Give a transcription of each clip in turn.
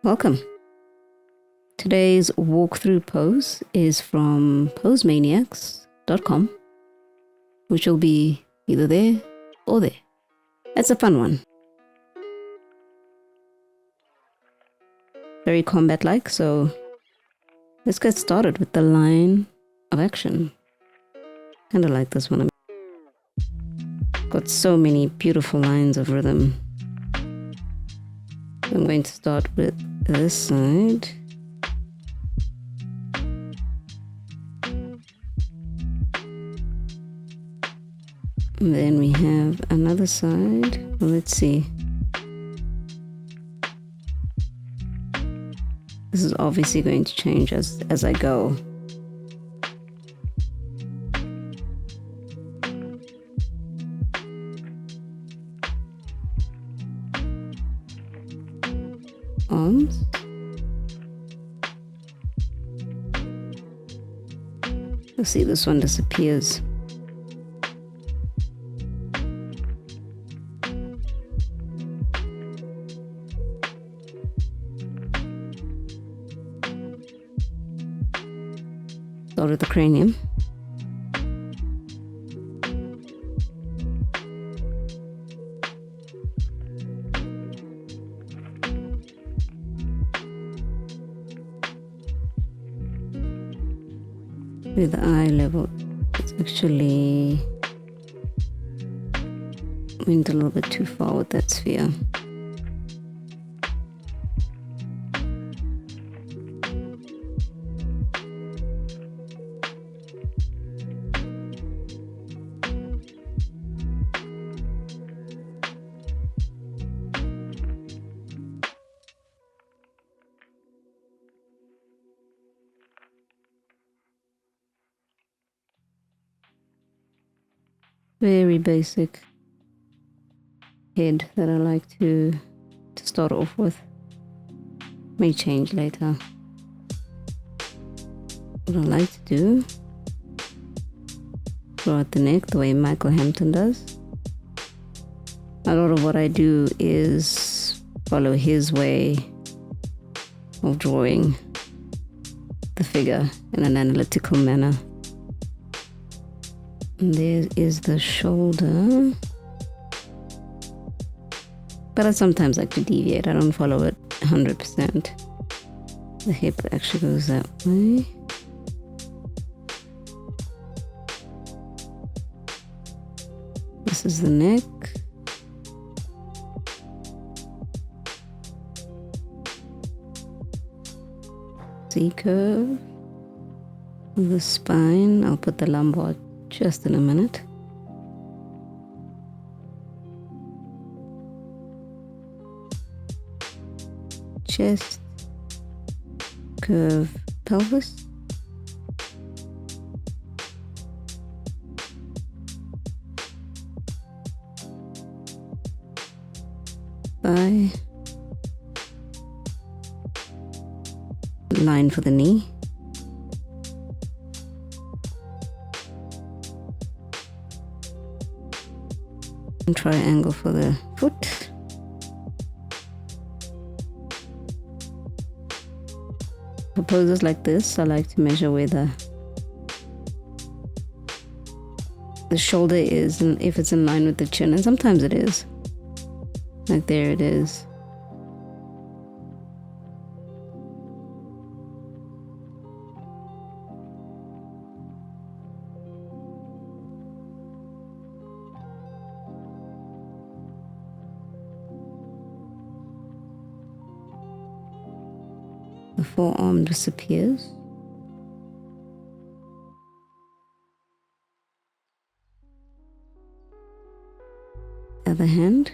Welcome. Today's walkthrough pose is from posemaniacs.com, which will be either there or there. It's a fun one. Very combat-like, so let's get started with the line of action. Kind of like this one. Got so many beautiful lines of rhythm. I'm going to start with this side. And then we have another side. Well, let's see. This is obviously going to change as I go. Arms. You'll see this one disappears. Start with the cranium. With the eye level, it's actually went a little bit too far with that sphere. Very basic head that I like to start off with. May change later. What I like to do, draw out the neck the way Michael Hampton does. A lot of what I do is follow his way of drawing the figure in an analytical manner. And there is the shoulder. But I sometimes like to deviate. I don't follow it 100%. The hip actually goes that way. This is the neck. C-curve. The spine. I'll put the lumbar just in a minute. Chest, curve, pelvis. Thigh. Line for the knee. And triangle for the foot. For poses like this, I like to measure where the shoulder is and if it's in line with the chin, and sometimes it is. Like there it is. The forearm disappears. Other hand.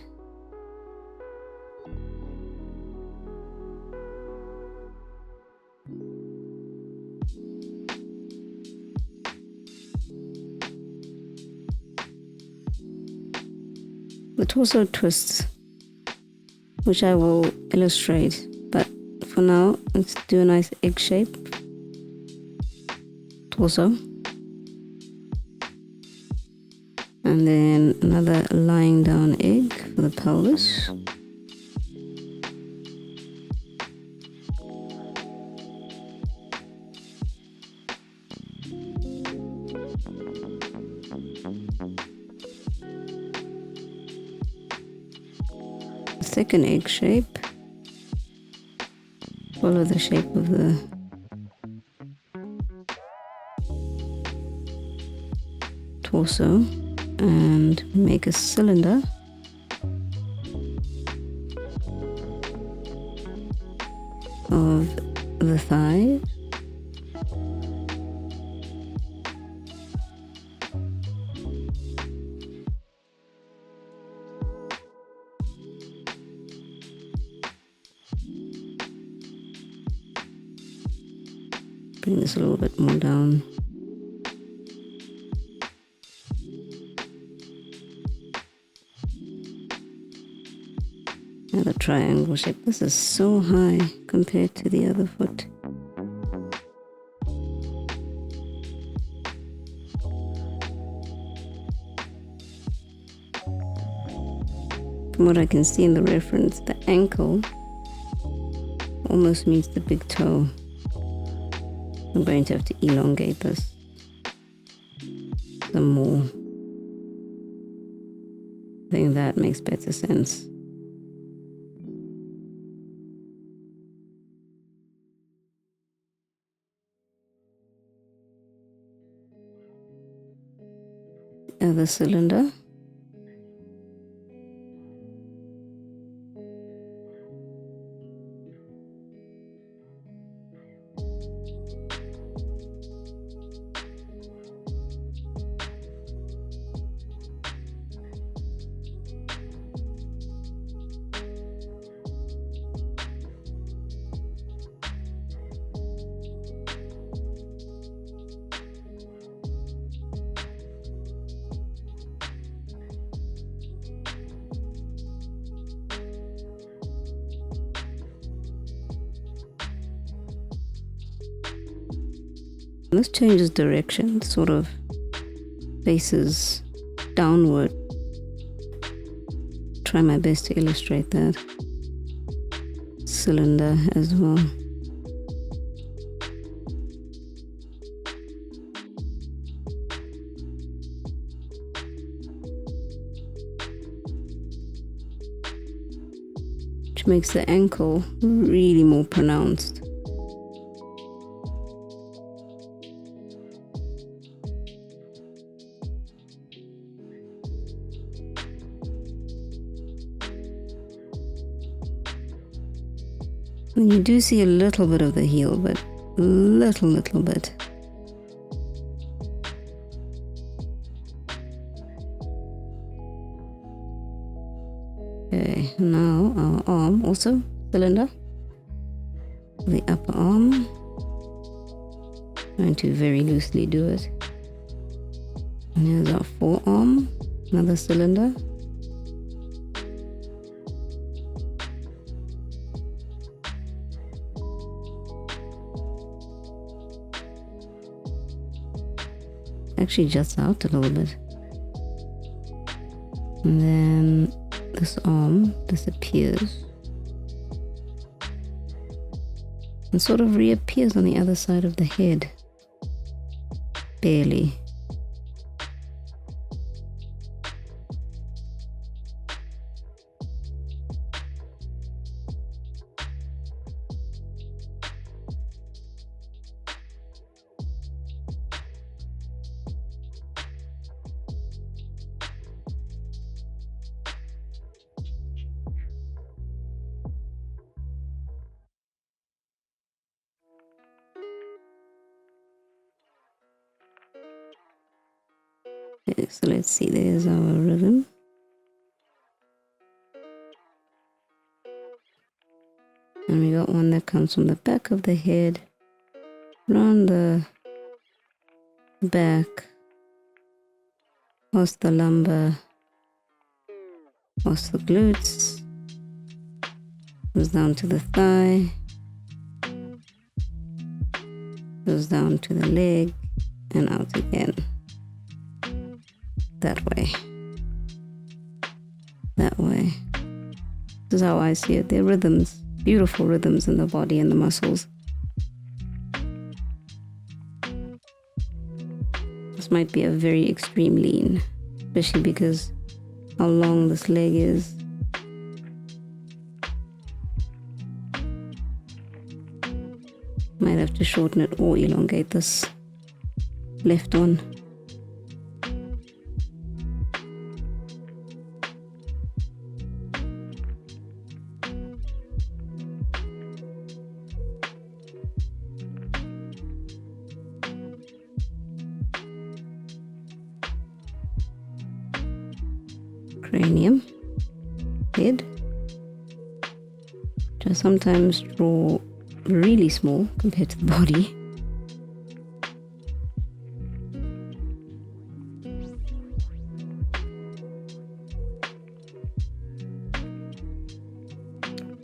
The torso twists, which I will illustrate, but for now, let's do a nice egg shape. Torso. And then another lying down egg for the pelvis. second egg shape. Follow the shape of the torso and make a cylinder. Of the thigh. Bring this a little bit more down. Now the triangle shape. This is so high compared to the other foot. From what I can see in the reference, the ankle almost meets the big toe. I'm going to have to elongate this some more. I think that makes better sense. Other cylinder. This changes direction, sort of faces downward. Try my best to illustrate that. Cylinder as well. Which makes the ankle really more pronounced. And you do see a little bit of the heel, but little bit. Okay, now our arm, also cylinder. The upper arm. Trying to very loosely do it. And here's our forearm, another cylinder. Actually juts out a little bit. And then this arm disappears and sort of reappears on the other side of the head. Barely. Okay, so let's see, there's our rhythm. And we got one that comes from the back of the head, around the back, past the lumbar, past the glutes, goes down to the thigh, goes down to the leg, and out again. That way. That way. This is how I see it. They're rhythms, beautiful rhythms in the body and the muscles. This might be a very extreme lean, especially because how long this leg is. Might have to shorten it or elongate this left one. Cranium, head, which I sometimes draw really small compared to the body.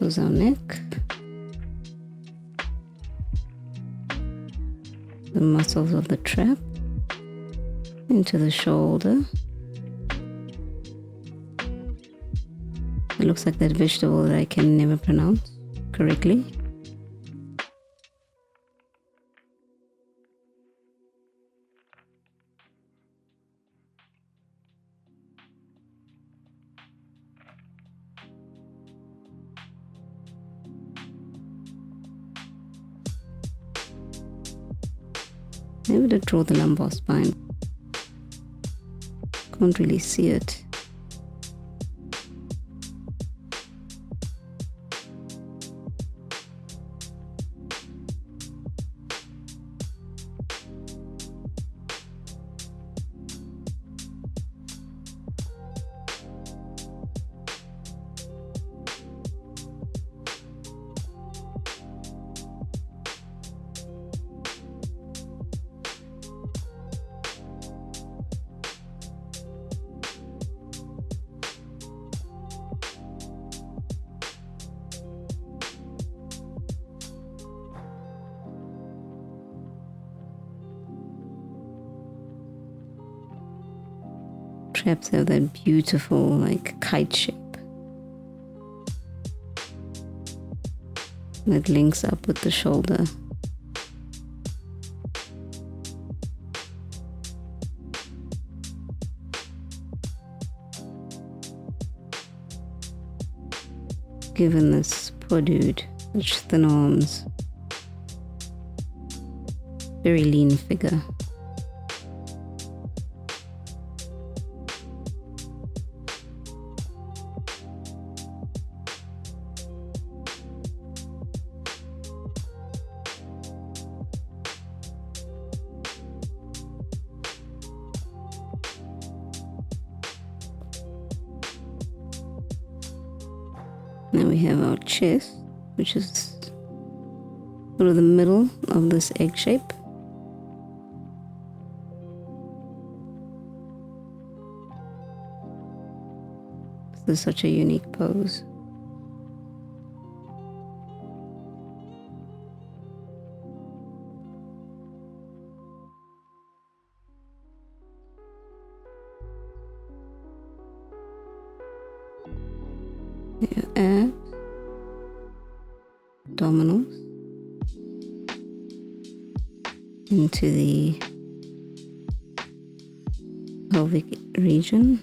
There's our neck, the muscles of the trap, into the shoulder. It looks like that vegetable that I can never pronounce correctly. Maybe to draw the lumbar spine. Can't really see it. Traps have that beautiful like kite shape that links up with the shoulder. Given this poor dude, such thin arms, very lean figure. Now we have our chest, which is sort of the middle of this egg shape. This is such a unique pose. Abs, abdominals, into the pelvic region.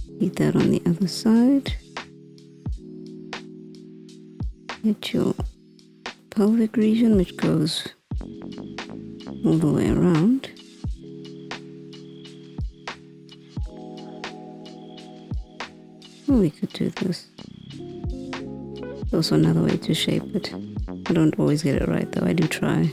Repeat that on the other side. Get your pelvic region, which goes all the way around. Oh, we could do this. There's also another way to shape it. I don't always get it right, though. I do try.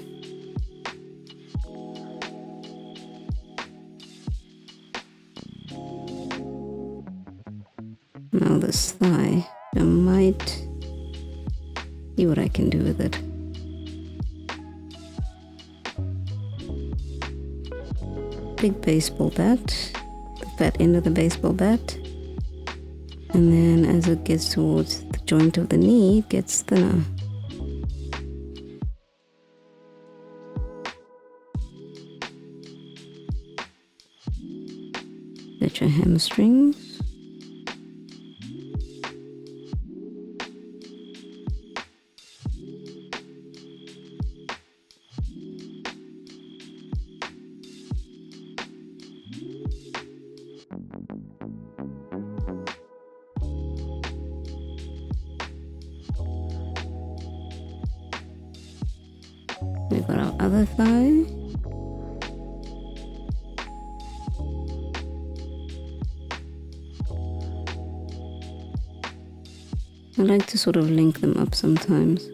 Now this thigh, I might see what I can do with it. Big baseball bat, the fat end of the baseball bat. And then as it gets towards the joint of the knee, it gets thinner. Get your hamstrings. We've got our other thigh. I like to sort of link them up sometimes.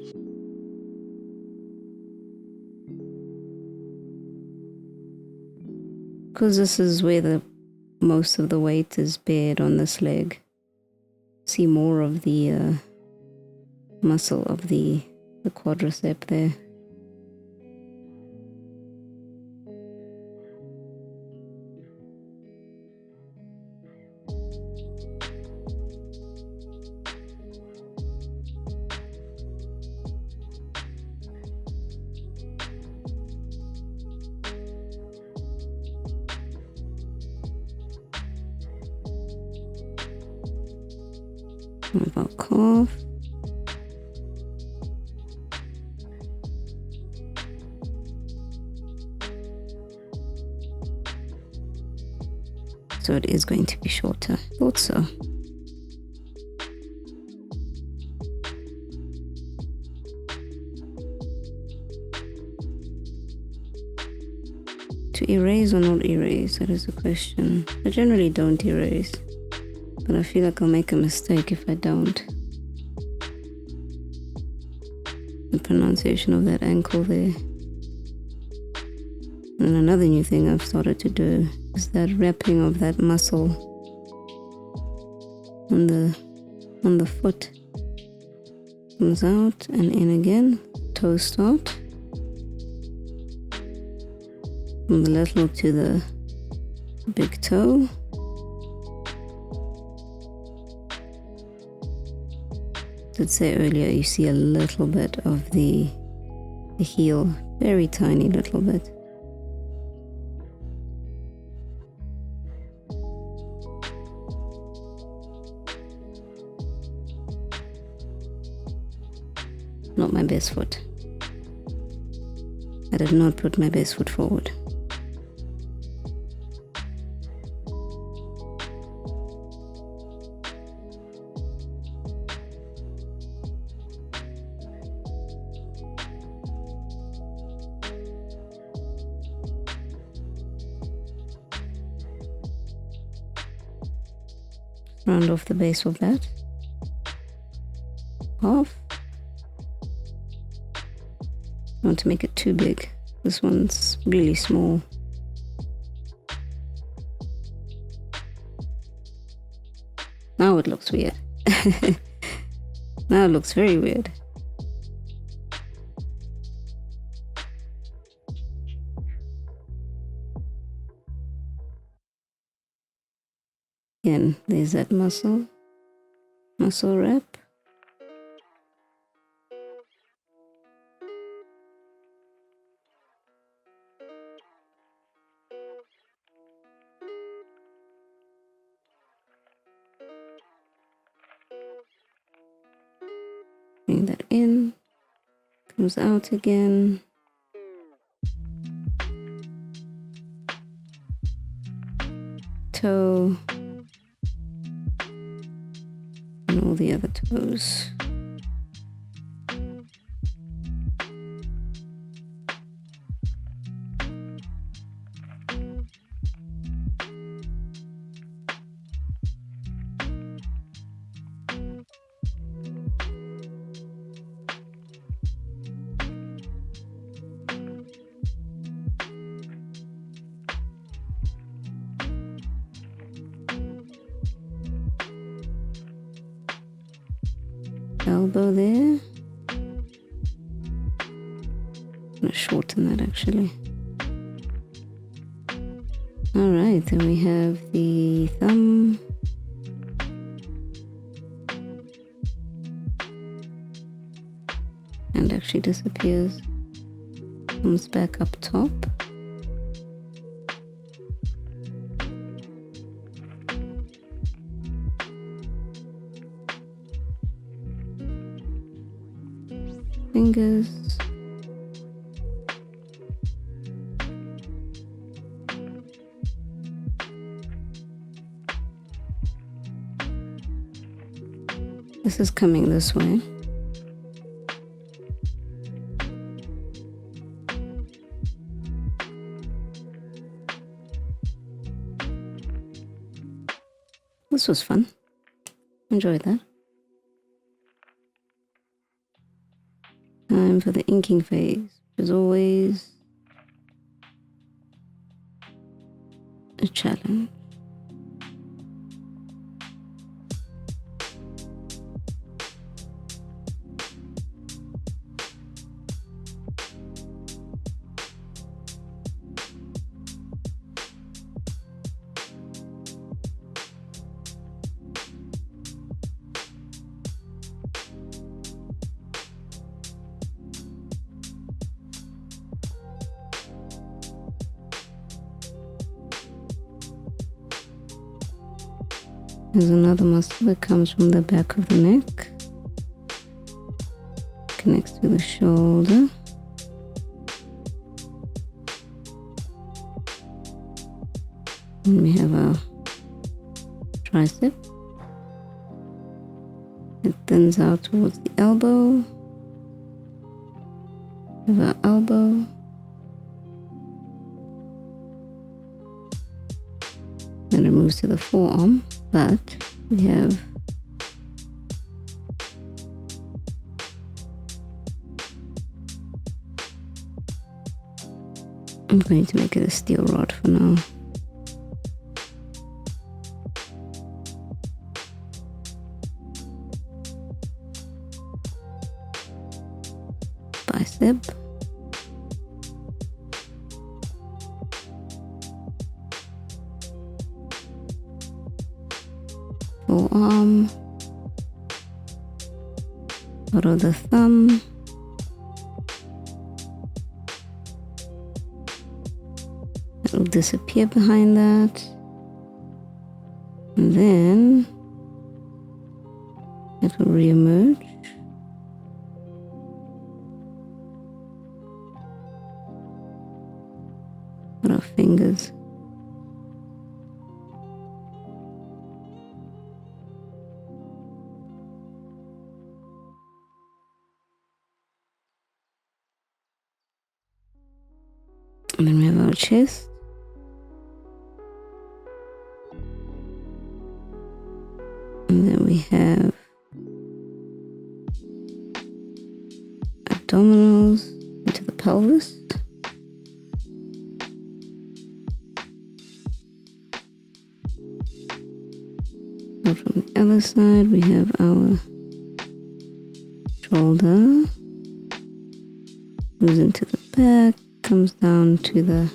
Because this is where the most of the weight is bared on this leg. See more of the muscle of the quadricep there. What about calf? So it is going to be shorter. Thought so. To erase or not erase, that is the question. I generally don't erase, but I feel like I'll make a mistake if I don't. The pronunciation of that ankle there. And another new thing I've started to do is that wrapping of that muscle on the foot. Comes out and in again, toe start. From the little to the big toe. Did say earlier you see a little bit of the heel, very tiny little bit. Not my best foot. I did not put my best foot forward. Round off the base of that. Off. I want to make it too big. This one's really small. Now it looks weird. Now it looks very weird. Again, there's that muscle wrap. Bring that in, comes out again. Toe. And all the other toes. Elbow there. I'm gonna shorten that actually. Alright, then we have the thumb. And actually disappears. Comes back up top. Fingers. This is coming this way. this was fun. Enjoyed that. Time for the inking phase. As always, a challenge. There's another muscle that comes from the back of the neck, connects to the shoulder. And we have our tricep. It thins out towards the elbow. We have our elbow. Then it moves to the forearm. But we have I'm going to make it a steel rod for now. Bicep. Forearm, follow the thumb, it will disappear behind that, and then it will re-emerge. Put our fingers. And then we have our chest. And then we have abdominals into the pelvis. And from the other side, we have our shoulder. Moves into the back. Comes down to the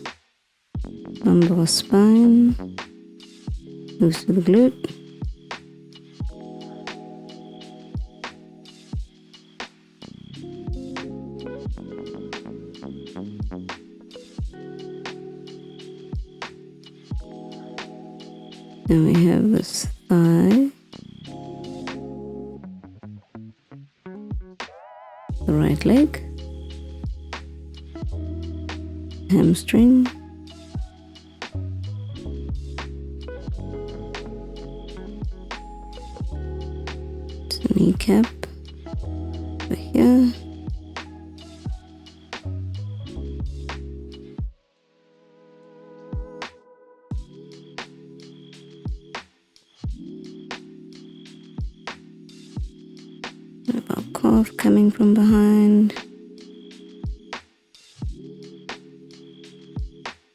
lumbar spine, moves to the glute, then we have this thigh, the right leg, hamstring, kneecap over here, about calf coming from behind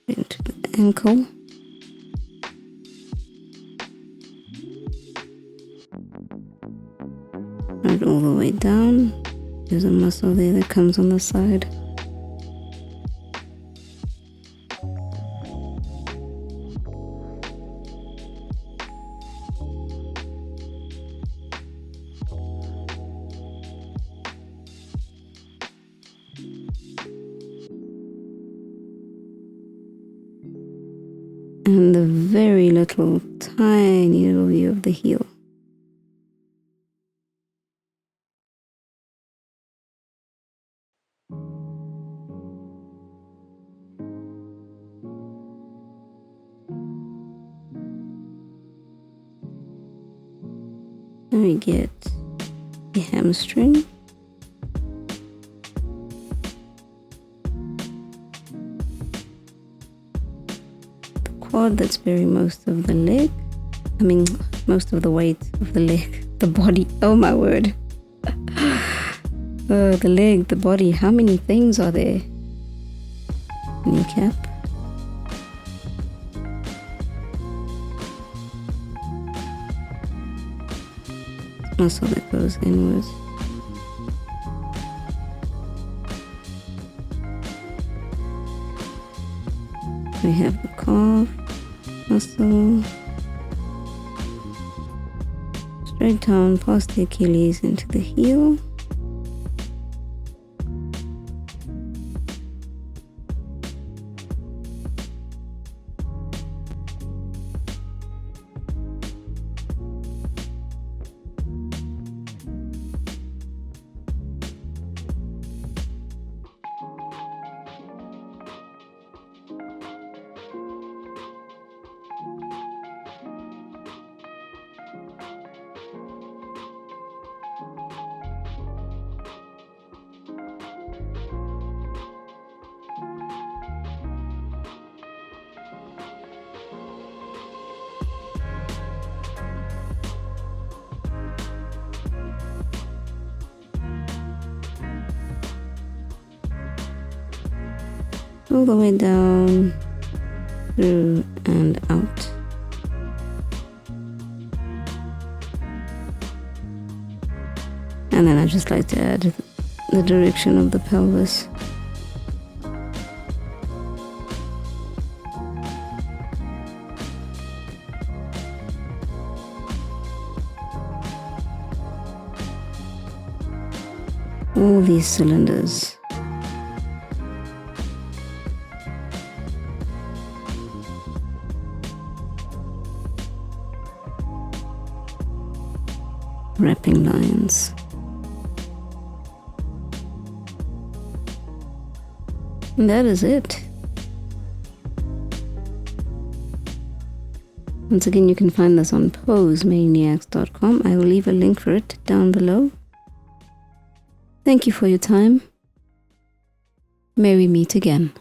into the ankle. Right all the way down. There's a muscle there that comes on the side. And the very little, tiny little view of the heel. Then we get the hamstring. The quad that's bearing most of the leg. most of the weight of the leg, the body. Oh my word. The leg, the body. How many things are there? Kneecap. Muscle that goes inwards. We have the calf muscle, straight down past the Achilles into the heel. All the way down, through and out. And then I just like to add the direction of the pelvis. All these cylinders. Wrapping lines. And that is it. Once again, you can find this on posemaniacs.com. I will leave a link for it down below. Thank you for your time. May we meet again.